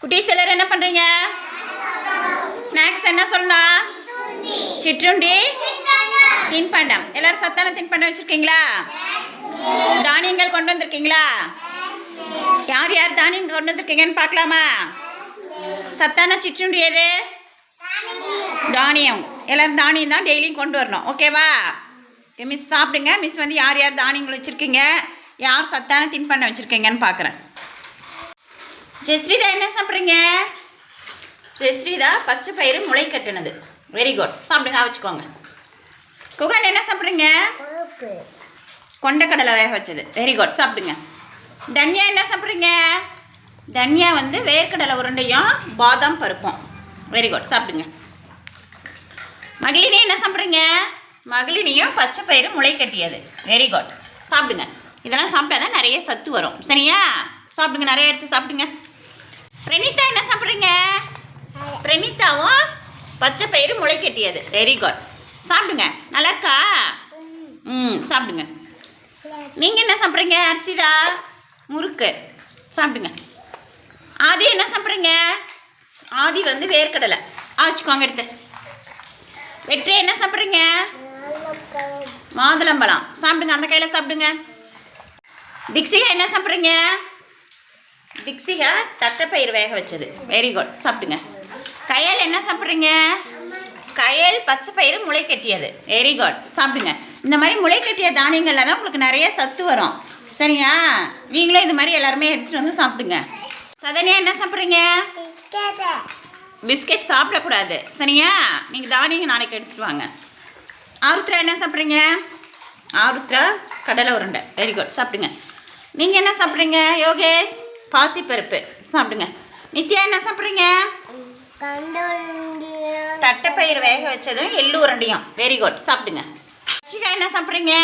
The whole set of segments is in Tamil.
குட்டீஸ் எல்லாரும் என்ன பண்ணுறீங்க? ஸ்நாக்ஸ் என்ன சொல்லணும்? சிற்றுண்டி, தின்பண்டம். எல்லாரும் சத்தான தின்பண்டம் வச்சுருக்கீங்களா? தானியங்கள் கொண்டு வந்திருக்கீங்களா? யார் யார் தானியங்கள் கொண்டு வந்திருக்கீங்கன்னு பார்க்கலாமா? சத்தான சிற்றுண்டி எது? தானியம். எல்லோரும் தானியம் தான் டெய்லியும் கொண்டு வரணும். ஓகேவா? மிஸ் சாப்பிடுங்க. மிஸ் வந்து யார் யார் தானியங்கள் வச்சுருக்கீங்க, யார் சத்தான தின்பண்டம் வச்சுருக்கீங்கன்னு பார்க்குறேன். ஜெஸ்ரீதா என்ன சாப்பிட்றீங்க? ஜெஸ்ரீதா பச்சை பயிறு முளை கட்டுனது. வெரி குட், சாப்பிடுங்க. வச்சுக்கோங்க. குகன் என்ன சாப்பிட்றீங்க? கொண்டக்கடலை வேக வச்சது. வெரி குட், சாப்பிடுங்க. தன்யா என்ன சாப்பிட்றீங்க? தன்யா வந்து வேர்க்கடலை உருண்டையும் பாதாம் பருப்பும். வெரி குட், சாப்பிடுங்க. மகிழினி என்ன சாப்பிட்றீங்க? மகிழினியும் பச்சை பயிறு முளை கட்டியது. வெரி குட், சாப்பிடுங்க. இதெல்லாம் சாப்பிட்டா தான் நிறைய சத்து வரும். சரியா? சாப்பிடுங்க, நிறைய எடுத்து சாப்பிடுங்க. பிரணிதா என்ன சாப்பிட்றீங்க? பிரணிதாவும் பச்சை பயிறு முளை கட்டியது. வெரி குட், சாப்பிடுங்க. நல்லா இருக்கா? சாப்பிடுங்க. நீங்கள் என்ன சாப்பிட்றீங்க? அரிசிதா முறுக்கு. சாப்பிடுங்க. ஆதி என்ன சாப்பிட்றீங்க? ஆதி வந்து வேர்க்கடலை. வச்சுக்கோங்க எடுத்து. வெற்றி என்ன சாப்பிட்றீங்க? மாதுளம்பழம். சாப்பிடுங்க, அந்த கையில் சாப்பிடுங்க. திக்ஷிகா என்ன சாப்பிட்றீங்க? திக்ஷிகா தட்டைப்பயிறு வேக வச்சது. வெரி குட், சாப்பிடுங்க. கயல் என்ன சாப்பிட்றீங்க? கயல் பச்சை பயிறு முளை கட்டியது. வெரி குட், சாப்பிடுங்க. இந்த மாதிரி முளை கட்டிய தானியங்களில் தான் உங்களுக்கு நிறைய சத்து வரும். சரியா? நீங்களும் இது மாதிரி எல்லாருமே எடுத்துகிட்டு வந்து சாப்பிடுங்க. சதனியா என்ன சாப்பிட்றீங்க? பிஸ்கெட் சாப்பிடக்கூடாது. சரியா? நீங்கள் தானியங்கள் நாளைக்கு எடுத்துகிட்டு வாங்க. ஆருத்ரா என்ன சாப்பிட்றீங்க? ஆருத்ரா கடலை உருண்டை. வெரி குட், சாப்பிடுங்க. நீங்கள் என்ன சாப்பிட்றீங்க? யோகேஷ் பாசிப்பருப்பு. சாப்பிடுங்க. நித்யா என்ன சாப்பிட்றீங்க? தட்டைப்பயிறு வேக வச்சதும் எள்ளு உருண்டையும். வெரி குட், சாப்பிடுங்க. ஷிகா என்ன சாப்பிட்றீங்க?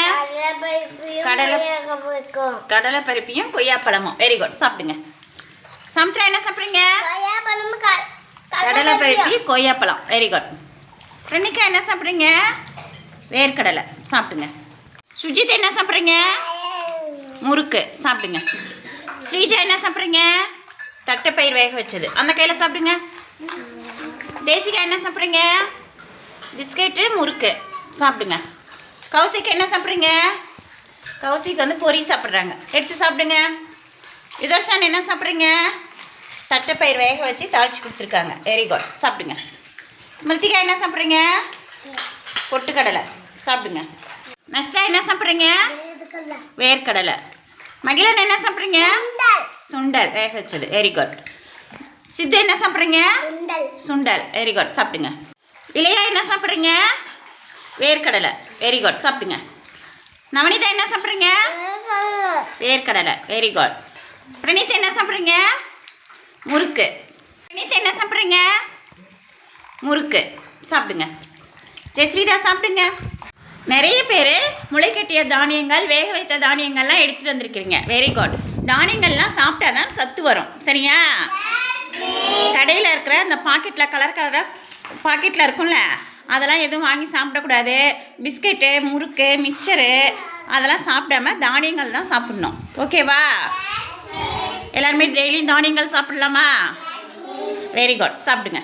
கடலை பருப்பையும் கொய்யாப்பழமும். வெரி குட், சாப்பிடுங்க. சமுத்ரா என்ன சாப்பிட்றீங்க? கடலை பருப்பி கொய்யாப்பழம். Very good. பிரணிகா என்ன சாப்பிட்றீங்க? வேர்க்கடலை. சாப்பிடுங்க. சுஜித் என்ன சாப்பிட்றீங்க? முறுக்கு. சாப்பிடுங்க. ஸ்ரீஜா என்ன சாப்பிட்றீங்க? தட்டைப்பயிர் வேக வச்சது. அந்த கையில் சாப்பிடுங்க. தேசிகா என்ன சாப்பிட்றீங்க? பிஸ்கெட்டு முறுக்கு. சாப்பிடுங்க. கௌசிக் என்ன சாப்பிட்றீங்க? கௌசிக் வந்து பொரி சாப்பிட்றாங்க. எடுத்து சாப்பிடுங்க. யுதர்ஷன் என்ன சாப்பிட்றீங்க? தட்டைப்பயிர் வேக வச்சு தாளித்து கொடுத்துருக்காங்க. வெரி குட், சாப்பிடுங்க. ஸ்மிருதிகா என்ன சாப்பிட்றீங்க? பொட்டுக்கடலை. சாப்பிடுங்க. நஸ்தா என்ன சாப்பிட்றீங்க? வேர்க்கடலை. மகிழன் என்ன சாப்பிட்றீங்க? சுண்டல் வேக வச்சது. Very good. சித்து என்ன சாப்பிட்றீங்க? சுண்டல். வெரி குட், சாப்பிடுங்க. இளையா என்ன சாப்பிட்றீங்க? வேர்க்கடலை. வெரி குட், சாப்பிடுங்க. நவனிதா என்ன சாப்பிட்றீங்க? வேர்க்கடலை. Very good. பிரணீத் என்ன சாப்பிட்றீங்க? முறுக்கு. பிரணீத் என்ன சாப்பிட்றீங்க? முறுக்கு. சாப்பிடுங்க. ஜெயஸ்ரீதா சாப்பிடுங்க. நிறைய பேர் முளைக்கட்டிய தானியங்கள், வேக வைத்த தானியங்கள்லாம் எடுத்துகிட்டு வந்திருக்கிறீங்க. Very good. தானியங்கள்லாம் சாப்பிட்டா தான் சத்து வரும். சரியா? கடையில் இருக்கிற இந்த பாக்கெட்டில் கலர் கலராக பாக்கெட்டில் இருக்கும்ல, அதெல்லாம் எதுவும் வாங்கி சாப்பிடக்கூடாது. பிஸ்கெட்டு, முறுக்கு, மிக்சரு அதெல்லாம் சாப்பிடாம தானியங்கள் தான் சாப்பிட்ணும். ஓகேவா? எல்லாருமே டெய்லியும் தானியங்கள் சாப்பிட்லாமா? வெரி குட், சாப்பிடுங்க.